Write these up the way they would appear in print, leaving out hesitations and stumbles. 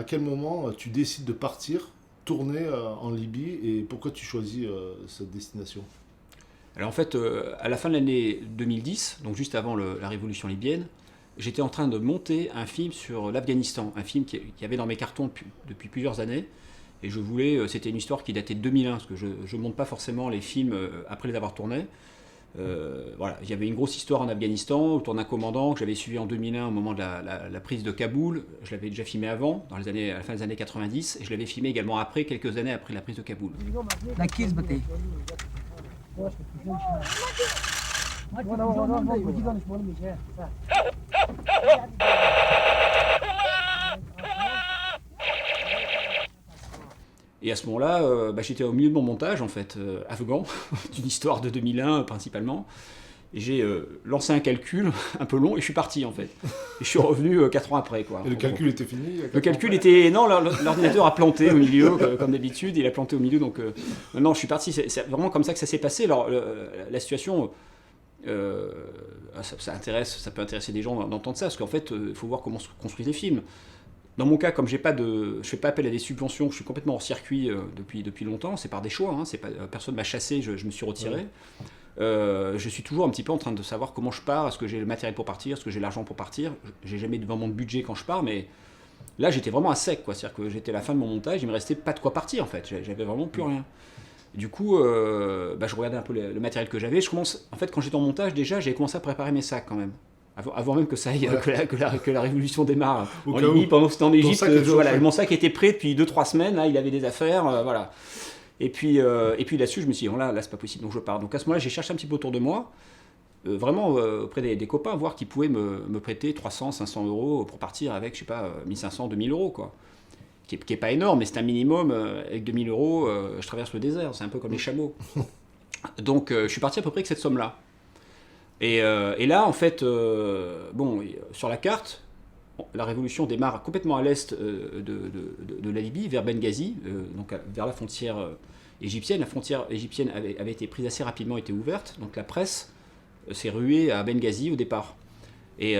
quel moment tu décides de partir, tourner en Libye et pourquoi tu choisis cette destination? Alors en fait, à la fin de l'année 2010, donc juste avant la révolution libyenne, j'étais en train de monter un film sur l'Afghanistan, un film qui avait dans mes cartons depuis plusieurs années. Et je voulais, c'était une histoire qui datait de 2001, parce que je ne monte pas forcément les films après les avoir tournés. Voilà, il y avait une grosse histoire en Afghanistan autour d'un commandant que j'avais suivi en 2001 au moment de la prise de Kaboul. Je l'avais déjà filmé avant, à la fin des années 90, et je l'avais filmé également après, quelques années après la prise de Kaboul. Et à ce moment-là, j'étais au milieu de mon montage, en fait, afghan, d'une histoire de 2001 principalement. Et j'ai lancé un calcul un peu long et je suis parti, en fait. Et je suis revenu 4 ans après, quoi. Et le calcul était fini? Le calcul était... Non, l'ordinateur a planté au milieu, comme d'habitude. Il a planté au milieu, donc... non, je suis parti. C'est vraiment comme ça que ça s'est passé. Alors, la situation... ça peut intéresser des gens d'entendre ça, parce qu'en fait, il faut voir comment se construisent les films. Dans mon cas, comme je fais pas appel à des subventions, je suis complètement hors circuit depuis longtemps, c'est par des choix, hein, personne m'a chassé, je me suis retiré. Ouais. Je suis toujours un petit peu en train de savoir comment je pars, est-ce que j'ai le matériel pour partir, est-ce que j'ai l'argent pour partir. J'ai jamais vraiment de budget quand je pars, mais là j'étais vraiment à sec, quoi. C'est-à-dire que j'étais à la fin de mon montage, il me restait pas de quoi partir en fait, j'avais vraiment plus rien. Du coup, je regardais un peu le matériel que j'avais. En fait, quand j'étais en montage, déjà, j'avais commencé à préparer mes sacs quand même. Avant même que ça aille, ouais. que la révolution démarre en Libye, pendant que c'était en Égypte, mon sac était prêt depuis 2-3 semaines, là, il avait des affaires, voilà. Et puis là-dessus, je me suis dit, là c'est pas possible, donc je pars. Donc à ce moment-là, j'ai cherché un petit peu autour de moi, vraiment auprès des copains, voir qui pouvaient me prêter 300, 500 euros pour partir avec, je sais pas, 1500, 2000 euros, quoi. Qui est pas énorme, mais c'est un minimum. Avec 2000 euros, je traverse le désert, c'est un peu comme les chameaux. Donc je suis parti à peu près avec cette somme-là. Et là, en fait, sur la carte, la révolution démarre complètement à l'est de la Libye, vers Benghazi, donc vers la frontière égyptienne. La frontière égyptienne avait été prise assez rapidement, était ouverte, donc la presse s'est ruée à Benghazi au départ. Et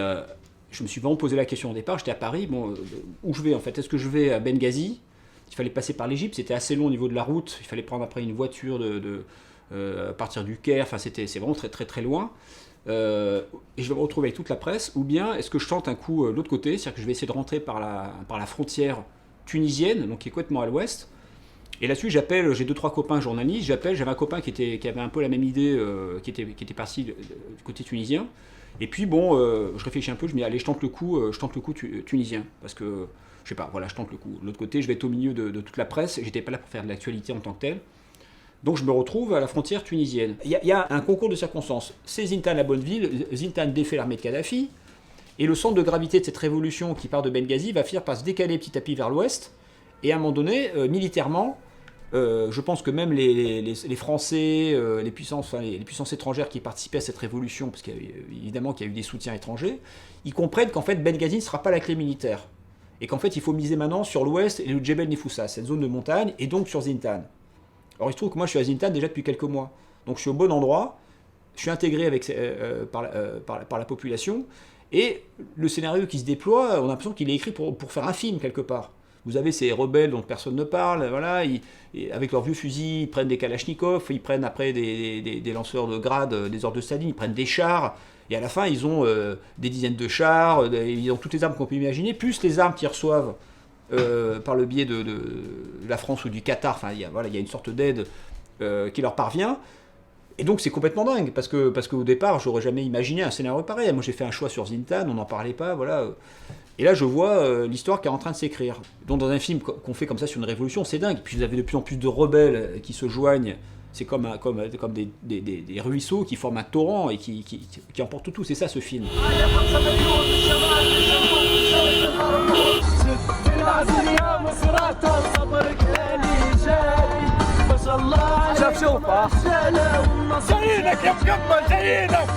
je me suis vraiment posé la question au départ, j'étais à Paris, où je vais en fait? Est-ce que je vais à Benghazi? Il fallait passer par l'Égypte, c'était assez long au niveau de la route, il fallait prendre après une voiture à partir du Caire, enfin c'est vraiment très très très loin. Et je vais me retrouver avec toute la presse, ou bien est-ce que je tente un coup de l'autre côté, c'est-à-dire que je vais essayer de rentrer par la frontière tunisienne, donc qui est complètement à l'ouest. Et là-dessus, j'ai 2-3 copains journalistes, j'avais un copain qui avait un peu la même idée, qui était parti du côté tunisien. Et puis je réfléchis un peu, je me dis allez, je tente le coup tunisien, parce que je sais pas, voilà, je tente le coup. De l'autre côté, je vais être au milieu de toute la presse, j'étais pas là pour faire de l'actualité en tant que telle. Donc je me retrouve à la frontière tunisienne. Il y a un concours de circonstances. C'est Zintan la bonne ville, Zintan défait l'armée de Kadhafi, et le centre de gravité de cette révolution qui part de Benghazi va finir par se décaler petit à petit vers l'ouest, et à un moment donné, militairement, je pense que même les Français, les puissances étrangères qui participaient à cette révolution, parce qu'évidemment qu'il y a eu des soutiens étrangers, ils comprennent qu'en fait Benghazi ne sera pas la clé militaire, et qu'en fait il faut miser maintenant sur l'ouest et le Djebel Nefoussa, cette zone de montagne, et donc sur Zintan. Alors il se trouve que moi je suis à Zintan déjà depuis quelques mois, donc je suis au bon endroit, je suis intégré par la population, et le scénario qui se déploie, on a l'impression qu'il est écrit pour faire un film quelque part. Vous avez ces rebelles dont personne ne parle, voilà, avec leurs vieux fusils, ils prennent des kalachnikovs, ils prennent après des lanceurs de grade, des ordres de Staline, ils prennent des chars, et à la fin ils ont des dizaines de chars, ils ont toutes les armes qu'on peut imaginer, plus les armes qu'ils reçoivent par le biais de la France ou du Qatar, enfin il y a une sorte d'aide qui leur parvient. Et donc c'est complètement dingue, parce qu'au départ, j'aurais jamais imaginé un scénario pareil. Moi j'ai fait un choix sur Zintan, on n'en parlait pas, voilà. Et là je vois l'histoire qui est en train de s'écrire. Donc dans un film qu'on fait comme ça sur une révolution, c'est dingue. Puis vous avez de plus en plus de rebelles qui se joignent. C'est comme des ruisseaux qui forment un torrent et qui emportent tout. C'est ça ce film. شوف شوفه جايينك يا مقبل جايينك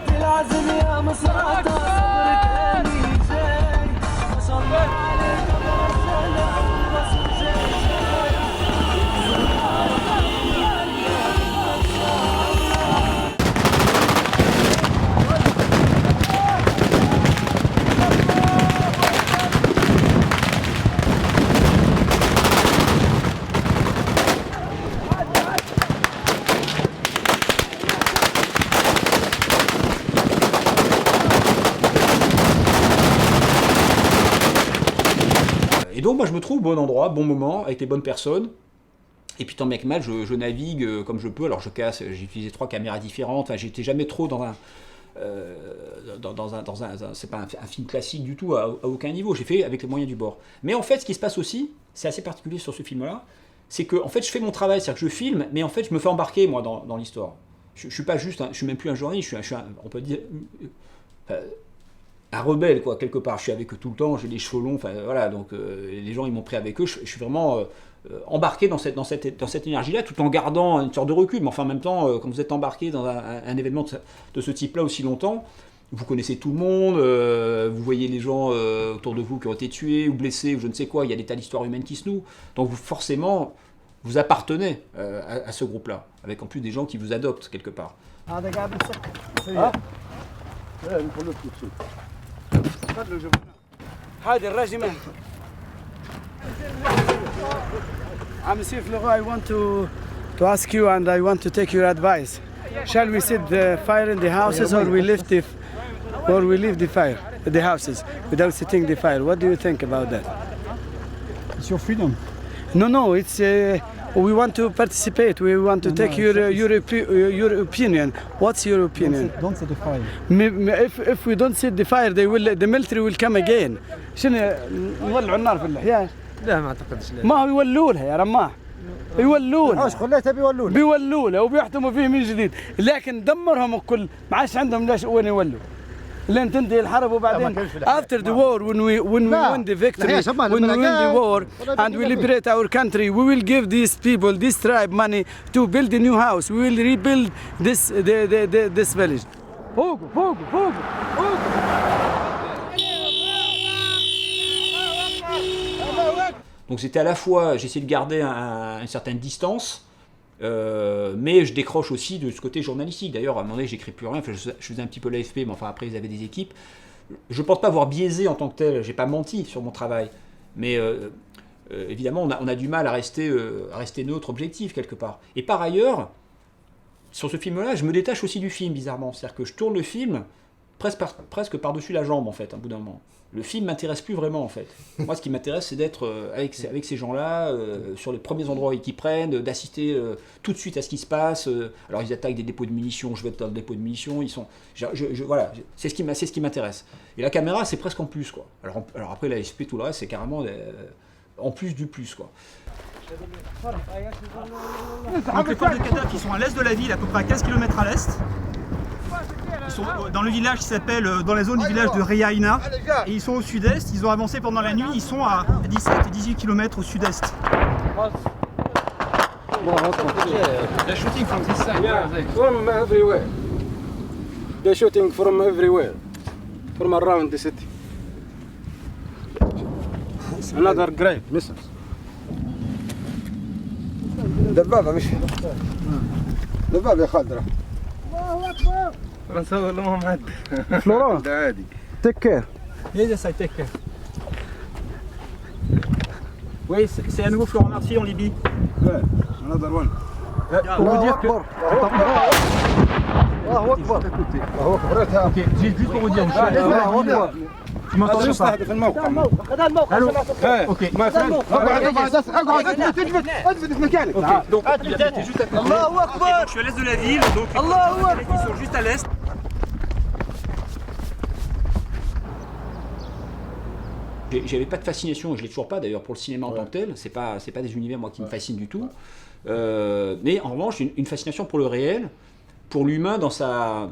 العزم يا مصرات صبرك اني جاي ما شاء الله عليك Et donc moi je me trouve au bon endroit, bon moment, avec les bonnes personnes. Et puis tant bien que mal, je navigue comme je peux. Alors j'ai utilisé 3 caméras différentes. Enfin, j'étais jamais trop dans un... c'est pas un film classique du tout, à aucun niveau. J'ai fait avec les moyens du bord. Mais en fait, ce qui se passe aussi, c'est assez particulier sur ce film-là, c'est que en fait, je fais mon travail, c'est-à-dire que je filme, mais en fait, je me fais embarquer moi dans l'histoire. Je suis pas juste, je suis même plus un journaliste, je suis on peut dire un rebelle quoi quelque part. Je suis avec eux tout le temps, j'ai les cheveux longs, enfin voilà. Donc les gens ils m'ont pris avec eux. Je suis vraiment embarqué dans cette énergie-là, tout en gardant une sorte de recul. Mais enfin, en même temps, quand vous êtes embarqué dans un événement de ce type-là aussi longtemps, vous connaissez tout le monde, vous voyez les gens autour de vous qui ont été tués ou blessés ou je ne sais quoi. Il y a des tas d'histoires humaines qui se nouent. Donc forcément, vous appartenez à ce groupe-là, avec en plus des gens qui vous adoptent quelque part. I'm Sif Lugha. I want to ask you and I want to take your advice. Shall we set the fire in the houses or we leave the fire in the houses without setting the fire? What do you think about that? It's your freedom. No, it's we want to participate. We want to take your opinion. What's your opinion? Don't set the fire. If we don't set the fire, the military will come again. شنو نولعوا النار في الحياه؟ لا ما اعتقدش. ما هو يولولها يا رماح، يولولها. ايش خليتها بيولولها وبيحتموا فيه من جديد، لكن دمرهم الكل، ما عادش عندهم لاش وين يولوا. لين تنتهي الحرب وبعدين after the war when we win the victory, when we win the war and we liberate our country, we will give these people, this tribe money to build a new house. We will rebuild this village. فوقوا. Donc c'était à la fois, j'essayais de garder une certaine distance, mais je décroche aussi de ce côté journalistique. D'ailleurs, à un moment donné, j'écris plus rien. Enfin, je faisais un petit peu l'AFP, mais enfin après, ils avaient des équipes. Je ne pense pas avoir biaisé en tant que tel. J'ai pas menti sur mon travail, mais évidemment, on a du mal à rester neutre, objectif quelque part. Et par ailleurs, sur ce film-là, je me détache aussi du film bizarrement. C'est-à-dire que je tourne le film presque par-dessus la jambe en fait, à bout d'un moment. Le film m'intéresse plus vraiment en fait. Moi, ce qui m'intéresse, c'est d'être avec ces gens-là, sur les premiers endroits qu'ils prennent, d'assister tout de suite à ce qui se passe. Alors, ils attaquent des dépôts de munitions, je vais être dans le dépôt de munitions. Ils sont, voilà, c'est ce qui m'intéresse. Et la caméra, c'est presque en plus quoi. Alors après, la SP, tout le reste, c'est carrément en plus du plus quoi. Donc les forces de Kadhafi sont à l'est de la ville, à peu près à 15 km à l'est. Ils sont dans le village qui s'appelle, dans la zone du village de Reyaina, et ils sont au sud-est. Ils ont avancé pendant la nuit, ils sont à 17 et 18 km au sud-est. They're shooting from this side. From everywhere. They're shooting from everywhere, from around the city. Another great missiles. دبابة مش دبابة خضراء. الله أكبر. نصور لهم هاد. فلوران. ده عادي. Take care. Yes, I take care. Oui, c'est à nouveau Florent Marty en Libye. Ouais. Another one. Pour vous dire que... الله أكبر. الله أكبر. Ok, juste pour vous dire, tu m'entends pas? في الموقع. Allô? Ok. اثبت في مكانك. Donc il était juste à côté. الله أكبر. Je suis à l'est de la ville, donc ils sont juste à l'est. J'avais pas de fascination, et je l'ai toujours pas d'ailleurs pour le cinéma en tant que tel. C'est pas des univers moi qui me fascinent du tout. Mais en revanche, une fascination pour le réel, pour l'humain dans sa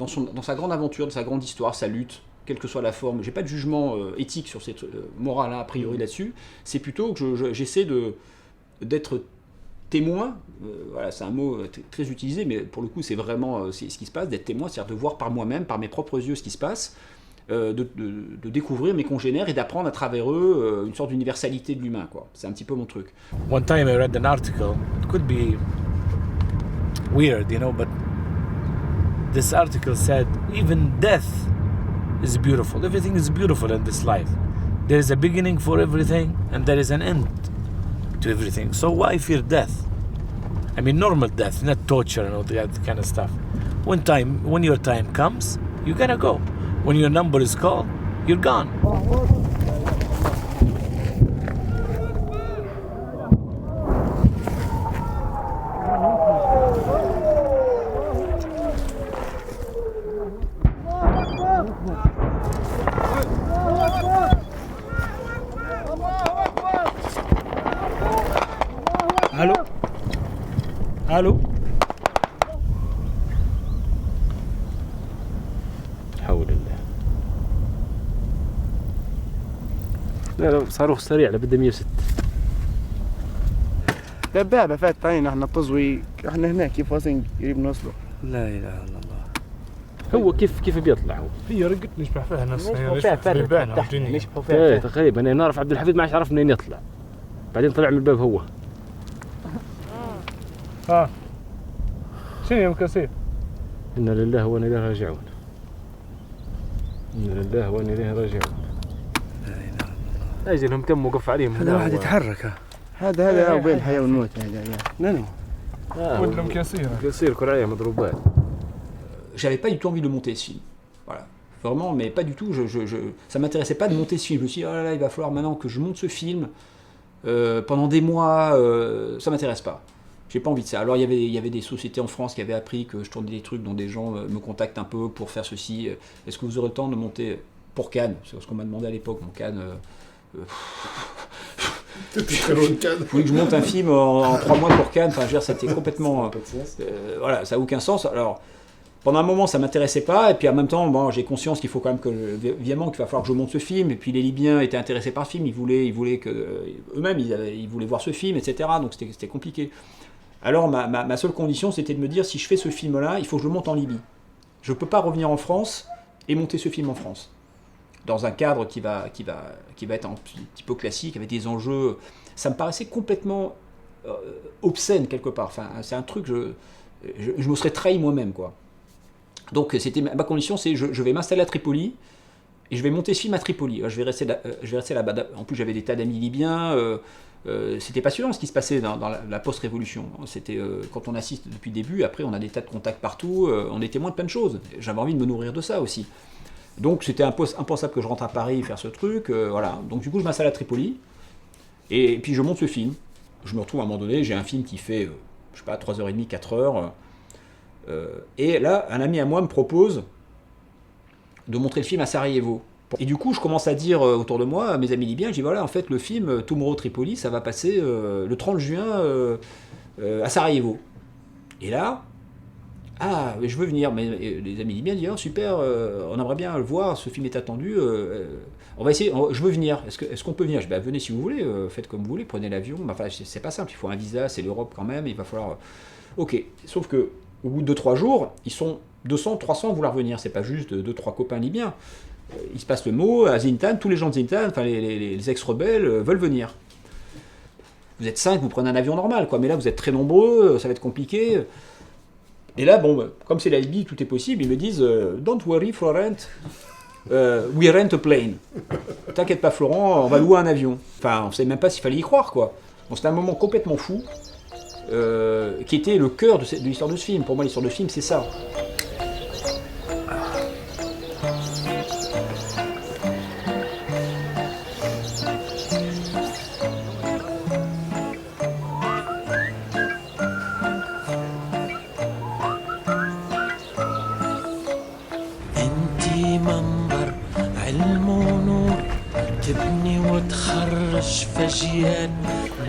grande aventure, dans sa grande histoire, sa lutte, quelle que soit la forme. J'ai pas de jugement éthique sur cette morale-là, a priori là-dessus. C'est plutôt que j'essaie d'être témoin. Voilà, c'est un mot très utilisé, mais pour le coup, c'est vraiment c'est ce qui se passe, d'être témoin, c'est-à-dire de voir par moi-même, par mes propres yeux, ce qui se passe. De découvrir mes congénères et d'apprendre à travers eux une sorte d'universalité de l'humain, quoi. C'est un petit peu mon truc. One time I read an article. It could be weird, you know, but this article said even death is beautiful. Everything is beautiful in this life. There is a beginning for everything and there is an end to everything. So why fear death? I mean normal death, not torture and all that kind of stuff. When your time comes, you gotta go. When your number is called, you're gone. الو حول الله. لا صاروخ سريع لبده 106. دبابة فات علينا احنا التزويق، احنا هناك كيف واصلين قريب نوصلوا. لا اله الا الله. هو كيف بيطلع هو؟ هي رقت نشبح فيها نفس نشبح فيها تقريبا. انا نعرف عبد الحفيظ ما عادش عرف منين يطلع، بعدين طلع من الباب هو. شنو يا مكاسير؟ انا لله وانا اليه راجعون. انا لله وانا اليه راجعون. لا اله الا الله. اجلهم تم وقف عليهم. هذا واحد يتحرك. هذا بين الحياة والموت هذا. نانو. ولا مكاسير. مكاسير كل عيا مضروبات. J'avais pas du tout envie de monter ce film. Voilà. Vraiment, mais pas du tout. Ça m'intéressait pas de monter ce film. Je me suis dit, oh là là, il va falloir maintenant que je monte ce film pendant des mois. Ça m'intéresse pas. J'ai pas envie de ça. Alors il y avait des sociétés en France qui avaient appris que je tournais des trucs dont des gens me contactent un peu pour faire ceci. Est-ce que vous aurez le temps de monter pour Cannes? C'est ce qu'on m'a demandé à l'époque. Mon Cannes. Vous voulez que je monte un film en 3 mois pour Cannes? Enfin, je veux dire, c'était complètement. Voilà, ça n'a aucun sens. Alors. Pendant un moment, ça m'intéressait pas, et puis en même temps, bon, j'ai conscience qu'il faut quand même évidemment qu'il va falloir que je monte ce film. Et puis les Libyens étaient intéressés par le film, ils voulaient que eux-mêmes, ils voulaient voir ce film, etc. Donc c'était compliqué. Alors ma seule condition, c'était de me dire, si je fais ce film-là, il faut que je le monte en Libye. Je peux pas revenir en France et monter ce film en France, dans un cadre qui va être un petit peu classique, avec des enjeux. Ça me paraissait complètement obscène quelque part. Enfin, c'est un truc, je me serais trahi moi-même, quoi. Donc c'était ma condition, c'est je vais m'installer à Tripoli et je vais monter ce film à Tripoli. Je vais rester là-bas. En plus j'avais des tas d'amis libyens. C'était passionnant ce qui se passait dans la post-révolution. C'était quand on assiste depuis le début. Après on a des tas de contacts partout. On est témoin de plein de choses. J'avais envie de me nourrir de ça aussi. Donc c'était impensable que je rentre à Paris faire ce truc. Voilà. Donc du coup je m'installe à Tripoli et puis je monte ce film. Je me retrouve à un moment donné, j'ai un film qui fait je sais pas 3h30, 4h. Et là, un ami à moi me propose de montrer le film à Sarajevo. Et du coup, je commence à dire autour de moi, à mes amis libyens, je dis voilà, en fait, le film Tomorrow Tripoli, ça va passer le 30 juin à Sarajevo. Et là, je veux venir. Mais les amis libyens disent super, on aimerait bien le voir, ce film est attendu. On va essayer, je veux venir. Est-ce qu'on peut venir? Je dis venez si vous voulez, faites comme vous voulez, prenez l'avion. Enfin, c'est pas simple, il faut un visa, c'est l'Europe quand même, il va falloir. Ok, sauf que. Au bout de 2-3 jours, ils sont 200, 300 à vouloir venir. C'est pas juste 2-3 copains libyens. Il se passe le mot, à Zintan, tous les gens de Zintan, enfin les ex-rebelles veulent venir. Vous êtes 5, vous prenez un avion normal, quoi. Mais là, vous êtes très nombreux, ça va être compliqué. Et là, bon, comme c'est la Libye, tout est possible, ils me disent Don't worry, Florent, we rent a plane. T'inquiète pas, Florent, on va louer un avion. Enfin, on ne savait même pas s'il fallait y croire, quoi. Bon, c'était un moment complètement fou. Qui était le cœur de l'histoire de ce film. Pour moi, l'histoire de ce film, c'est ça. انتي منبر علم ونور تبني وتخرج فجيان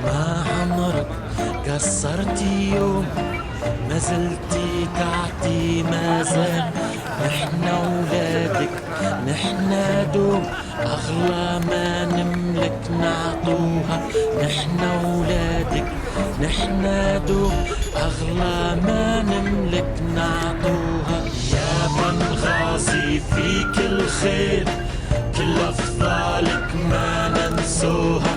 ما عمرك قصرتي يوم ما زلتي تعطي ما زال نحنا ولادك نحنا دوم أغلى ما نملك نعطوها نحنا ولادك نحنا دوم أغلى ما نملك نعطوها يا بنغازي فيك الخير كل أفضالك ما ننسوها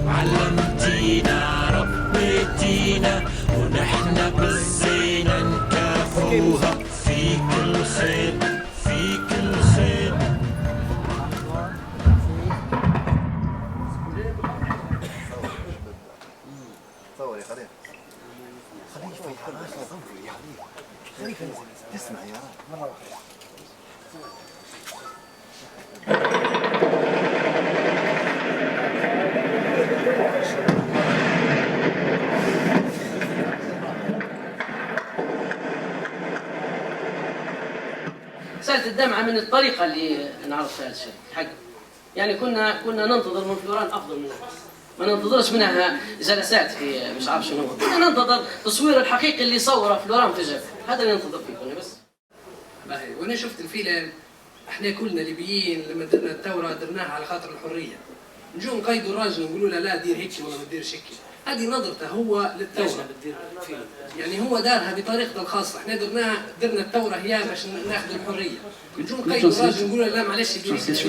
علمتينا ربيتينا ونحن بالزينة نكافوها فيك الخير فيك الخير صوري خليه في حراس خليه تسمع يا رب سالت الدمعة من الطريقة اللي نعرض فيها الشيء حق يعني كنا ننتظر من فلوران أفضل من الناس ما ننتظرش منها جلسات في مش عارف شنو، ننتظر تصوير الحقيقي اللي صوره في الورام في جبل، هذا اللي ننتظر فيه بس. وانا شفت الفيلم، احنا كلنا ليبيين لما درنا الثوره درناها على خاطر الحريه. نجوا نقيدوا الراجل ونقولوا له لا دير هيك ولا ما تديرش هيك. هذه نظرته هو للثوره. يعني هو دارها بطريقته الخاصه، احنا درنا الثوره هي باش ناخذ الحريه. نجوا نقيدوا الراجل ونقولوا له لا معلش دير هيك.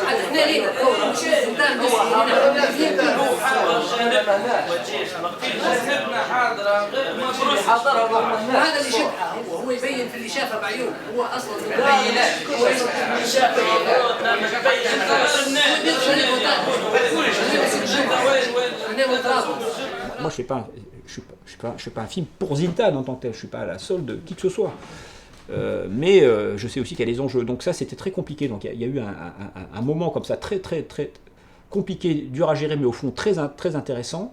احنا لينا الثوره مش الزندان بس. هذا اللي شبهه هو يبين في اللي شافه بعيونه، هو اصلا Moi, je fais pas un film pour Zintan en tant que tel. Je suis pas à la solde de qui que ce soit. Mais je sais aussi qu'il y a des enjeux. Donc ça, c'était très compliqué. Donc il y a eu un moment comme ça très compliqué, dur à gérer, mais au fond très intéressant,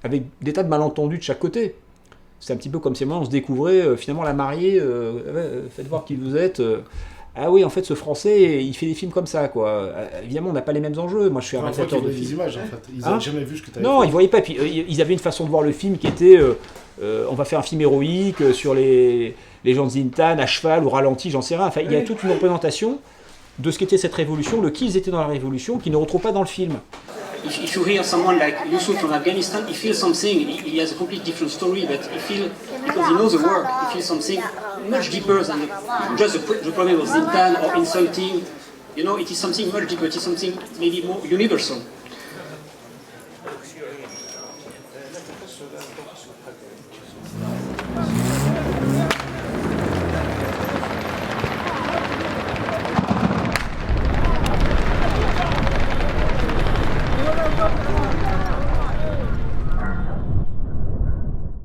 avec des tas de malentendus de chaque côté. C'est un petit peu comme ces moments où on se découvrait finalement la mariée. Faites voir qui vous êtes. Ah oui, en fait, ce Français, il fait des films comme ça, quoi. Évidemment, on n'a pas les mêmes enjeux. Moi, je suis un réalisateur de films. Des images, en fait. Ils n'avaient jamais vu ce que tu avais fait. Non, ils voyaient pas. Puis ils avaient une façon de voir le film qui était, on va faire un film héroïque sur les gens de Zintan à cheval ou ralenti, j'en sais rien. Enfin, il y a toute une représentation de ce qu'était cette révolution, de qui ils étaient dans la révolution, qui ne retrouve pas dans le film. If you hear someone like Yusuf from Afghanistan, he feels something. He has a completely different story, but he feels, because he knows the work, he feels something much deeper than just the problem of Zintan or insulting. You know, it is something much deeper. It is something maybe more universal.